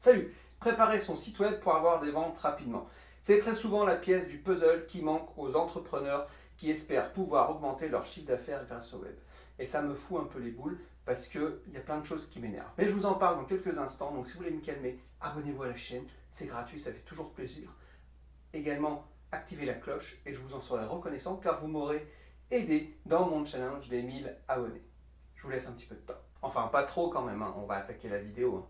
Salut! Préparer son site web pour avoir des ventes rapidement. C'est très souvent la pièce du puzzle qui manque aux entrepreneurs qui espèrent pouvoir augmenter leur chiffre d'affaires grâce au web. Et ça me fout un peu les boules parce qu'il y a plein de choses qui m'énervent. Mais je vous en parle dans quelques instants, donc si vous voulez me calmer, abonnez-vous à la chaîne, c'est gratuit, ça fait toujours plaisir. Également, activez la cloche et je vous en serai reconnaissant car vous m'aurez aidé dans mon challenge des 1000 abonnés. Je vous laisse un petit peu de temps. Enfin, pas trop quand même, hein. On va attaquer la vidéo.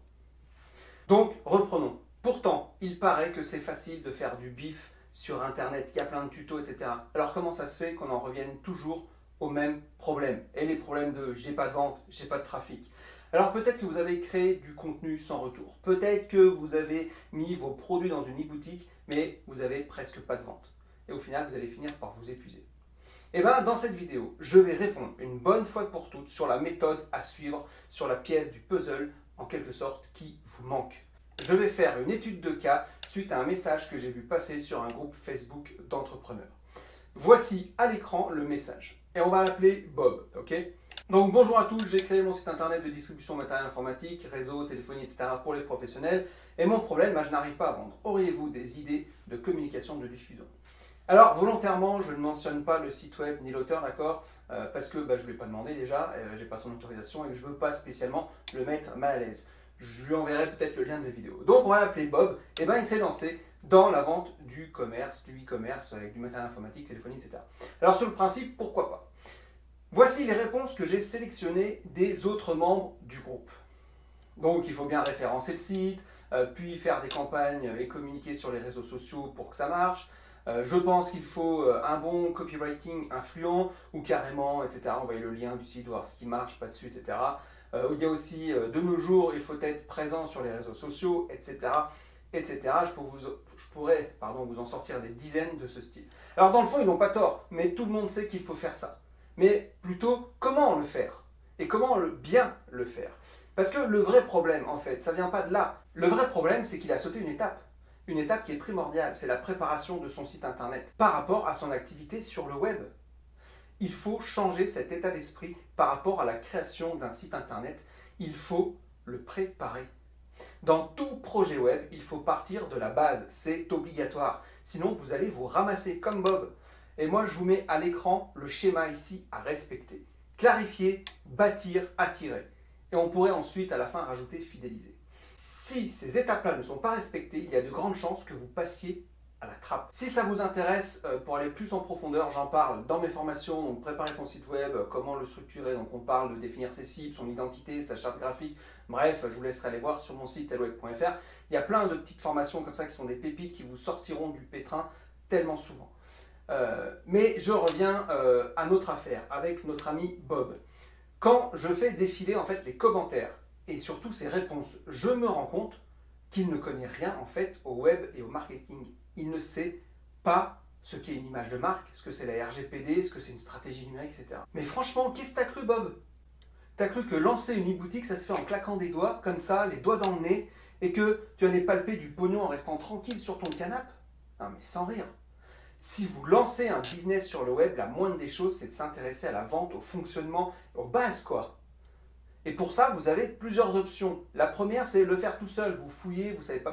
Donc, reprenons. Pourtant, il paraît que c'est facile de faire du bif sur Internet, qu'il y a plein de tutos, etc. Alors comment ça se fait qu'on en revienne toujours au même problème? Et les problèmes de j'ai pas de vente, j'ai pas de trafic. Alors peut-être que vous avez créé du contenu sans retour. Peut-être que vous avez mis vos produits dans une e-boutique, mais vous avez presque pas de vente. Et au final, vous allez finir par vous épuiser. Et bien, dans cette vidéo, je vais répondre une bonne fois pour toutes sur la méthode à suivre, sur la pièce du puzzle, en quelque sorte, qui vous manque. Je vais faire une étude de cas suite à un message que j'ai vu passer sur un groupe Facebook d'entrepreneurs. Voici à l'écran le message. Et on va l'appeler Bob, ok? Donc bonjour à tous, j'ai créé mon site internet de distribution de matériel informatique, réseau, téléphonie, etc. pour les professionnels. Et mon problème, je n'arrive pas à vendre. Auriez-vous des idées de communication de diffusion? Alors volontairement, je ne mentionne pas le site web ni l'auteur, d'accord, parce que je ne lui ai pas demandé déjà, je n'ai pas son autorisation et que je ne veux pas spécialement le mettre mal à l'aise. Je lui enverrai peut-être le lien de la vidéo. Donc on va l'appeler Bob, et il s'est lancé dans la vente du commerce, du e-commerce avec du matériel informatique, téléphonie, etc. Alors sur le principe, pourquoi pas? Voici les réponses que j'ai sélectionnées des autres membres du groupe. Donc il faut bien référencer le site, puis faire des campagnes et communiquer sur les réseaux sociaux pour que ça marche. Je pense qu'il faut un bon copywriting influent ou carrément, etc. Envoyer le lien du site, voir ce qui marche, pas dessus, etc. Il y a aussi, de nos jours, il faut être présent sur les réseaux sociaux, etc. etc. Je pourrais vous en sortir des dizaines de ce style. Alors dans le fond, ils n'ont pas tort, mais tout le monde sait qu'il faut faire ça. Mais plutôt, comment le faire? Et comment bien le faire? Parce que le vrai problème, en fait, ça ne vient pas de là. Le vrai problème, c'est qu'il a sauté une étape. Une étape qui est primordiale, c'est la préparation de son site internet par rapport à son activité sur le web. Il faut changer cet état d'esprit par rapport à la création d'un site internet. Il faut le préparer. Dans tout projet web, il faut partir de la base. C'est obligatoire. Sinon, vous allez vous ramasser comme Bob. Et moi, je vous mets à l'écran le schéma ici à respecter. Clarifier, bâtir, attirer. Et on pourrait ensuite, à la fin, rajouter fidéliser. Si ces étapes-là ne sont pas respectées, il y a de grandes chances que vous passiez à la trappe. Si ça vous intéresse, pour aller plus en profondeur, j'en parle dans mes formations, donc préparer son site web, comment le structurer, donc on parle de définir ses cibles, son identité, sa charte graphique, bref, je vous laisserai aller voir sur mon site helweb.fr. Il y a plein de petites formations comme ça qui sont des pépites qui vous sortiront du pétrin tellement souvent. Mais je reviens à notre affaire, avec notre ami Bob. Quand je fais défiler en fait les commentaires, et surtout ses réponses, je me rends compte qu'il ne connaît rien en fait au web et au marketing. Il ne sait pas ce qu'est une image de marque, ce que c'est la RGPD, ce que c'est une stratégie numérique, etc. Mais franchement, qu'est-ce que t'as cru, Bob? T'as cru que lancer une e-boutique, ça se fait en claquant des doigts, comme ça, les doigts dans le nez, et que tu allais palper du pognon en restant tranquille sur ton canapé? Non mais sans rire. Si vous lancez un business sur le web, la moindre des choses, c'est de s'intéresser à la vente, au fonctionnement, aux bases, quoi. Et pour ça, vous avez plusieurs options. La première, c'est le faire tout seul. Vous fouillez, vous savez pas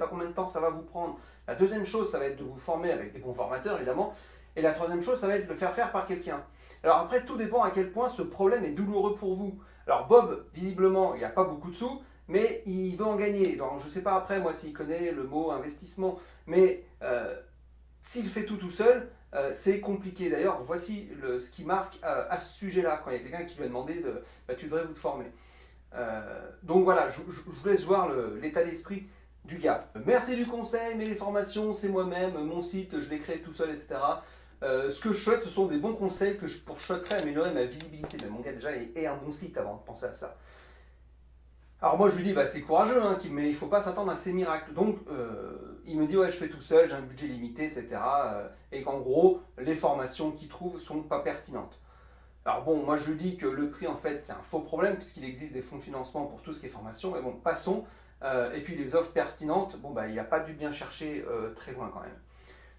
combien de temps ça va vous prendre. La deuxième chose, ça va être de vous former avec des bons formateurs, évidemment. Et la troisième chose, ça va être de le faire faire par quelqu'un. Alors après, tout dépend à quel point ce problème est douloureux pour vous. Alors Bob, visiblement, il n'a pas beaucoup de sous, mais il veut en gagner. Donc, je ne sais pas après, moi, s'il connaît le mot investissement, mais s'il fait tout seul, c'est compliqué. D'ailleurs, voici ce qui marque à ce sujet-là, quand il y a quelqu'un qui lui a demandé tu devrais vous te former. Donc voilà, je vous laisse voir l'état d'esprit du gars. Merci du conseil, mais les formations, c'est moi-même, mon site, je l'ai créé tout seul, etc. Ce que je souhaite, ce sont des bons conseils que je souhaiterais améliorer ma visibilité. Mais mon gars, déjà, ait un bon site avant de penser à ça. Alors moi je lui dis c'est courageux, mais il ne faut pas s'attendre à ces miracles. Donc il me dit je fais tout seul, j'ai un budget limité, etc. Et qu'en gros les formations qu'il trouve ne sont pas pertinentes. Alors bon, moi je lui dis que le prix en fait c'est un faux problème puisqu'il existe des fonds de financement pour tout ce qui est formation, mais bon passons. Et puis les offres pertinentes, il n'a pas dû bien chercher très loin quand même.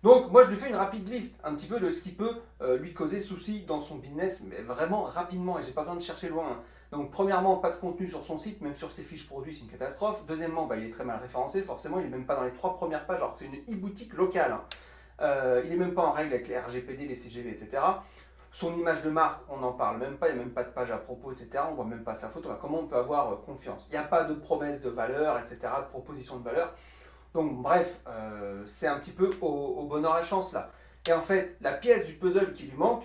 Donc moi je lui fais une rapide liste un petit peu de ce qui peut lui causer souci dans son business, mais vraiment rapidement, et j'ai pas besoin de chercher loin. Donc premièrement, pas de contenu sur son site, même sur ses fiches produits, c'est une catastrophe. Deuxièmement, il est très mal référencé, forcément, il n'est même pas dans les 3 premières pages, alors que c'est une e-boutique locale. Hein. Il n'est même pas en règle avec les RGPD, les CGV, etc. Son image de marque, on n'en parle même pas, il n'y a même pas de page à propos, etc. On ne voit même pas sa photo. Comment on peut avoir confiance? Il n'y a pas de promesse de valeur, etc., de proposition de valeur. Donc bref, c'est un petit peu au bonheur à chance là. Et en fait, la pièce du puzzle qui lui manque,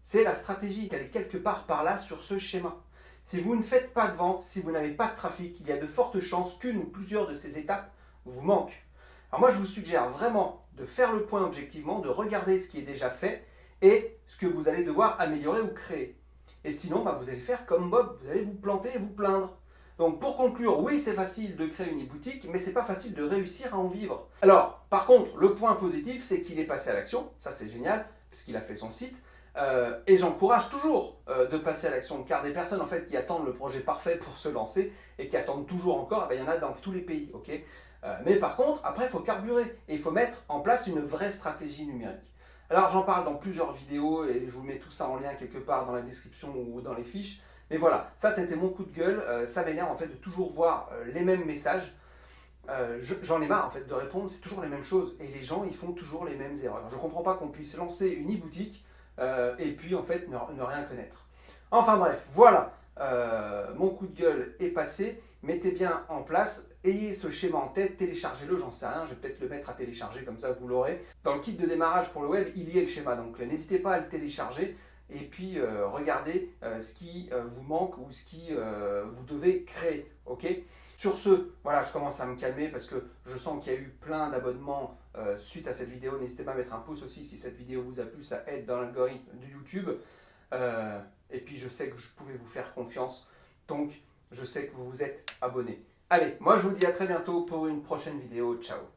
c'est la stratégie. Elle est quelque part par là sur ce schéma. Si vous ne faites pas de vente, si vous n'avez pas de trafic, il y a de fortes chances qu'une ou plusieurs de ces étapes vous manquent. Alors moi, je vous suggère vraiment de faire le point objectivement, de regarder ce qui est déjà fait et ce que vous allez devoir améliorer ou créer. Et sinon, vous allez faire comme Bob, vous allez vous planter et vous plaindre. Donc pour conclure, oui, c'est facile de créer une e-boutique, mais c'est pas facile de réussir à en vivre. Alors, par contre, le point positif, c'est qu'il est passé à l'action. Ça, c'est génial, puisqu'il a fait son site. Et j'encourage toujours de passer à l'action, car des personnes en fait qui attendent le projet parfait pour se lancer et qui attendent toujours encore, il y en a dans tous les pays, ok. Mais par contre, après, il faut carburer et il faut mettre en place une vraie stratégie numérique. Alors, j'en parle dans plusieurs vidéos et je vous mets tout ça en lien quelque part dans la description ou dans les fiches. Mais voilà, ça c'était mon coup de gueule. Ça m'énerve en fait de toujours voir les mêmes messages. J'en ai marre en fait de répondre, c'est toujours les mêmes choses et les gens ils font toujours les mêmes erreurs. Je ne comprends pas qu'on puisse lancer une e-boutique et puis en fait ne rien connaître. Enfin bref, voilà, mon coup de gueule est passé. Mettez bien en place, ayez ce schéma en tête, téléchargez-le, j'en sais rien, je vais peut-être le mettre à télécharger, comme ça vous l'aurez. Dans le kit de démarrage pour le web, il y a le schéma, donc n'hésitez pas à le télécharger et puis regardez ce qui vous manque ou ce qui vous devez créer, ok? Sur ce, voilà, je commence à me calmer parce que je sens qu'il y a eu plein d'abonnements suite à cette vidéo. N'hésitez pas à mettre un pouce aussi si cette vidéo vous a plu, ça aide dans l'algorithme de YouTube. Et puis je sais que je pouvais vous faire confiance, donc je sais que vous vous êtes abonné. Allez, moi je vous dis à très bientôt pour une prochaine vidéo. Ciao!